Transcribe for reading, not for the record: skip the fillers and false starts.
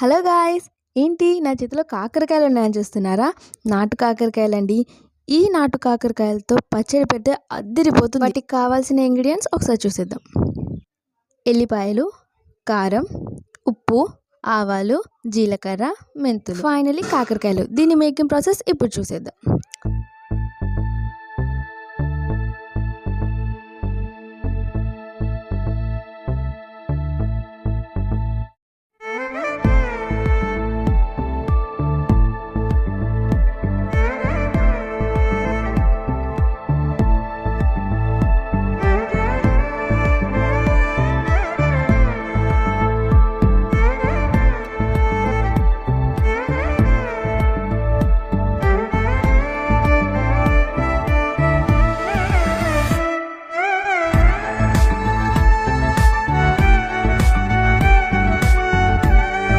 Hello guys, ఏంటి నా చేతిలో కాకరకాయలు ఉన్నాయని చూస్తున్నారా? నాటు కాకరకాయలండి. ఈ నాటు కాకరకాయలతో పచ్చడి పెడితే అద్దిరిపోతుంది. వాటికి కావాల్సిన ఇంగ్రీడియంట్స్ ఒకసారి చూసేద్దాం. ఎల్లిపాయలు, కారం, ఉప్పు, ఆవాలు, జీలకర్ర, మెంతులు, ఫైనలీ కాకరకాయలు. దీని మేకింగ్ ప్రాసెస్ ఇప్పుడు చూసేద్దాం.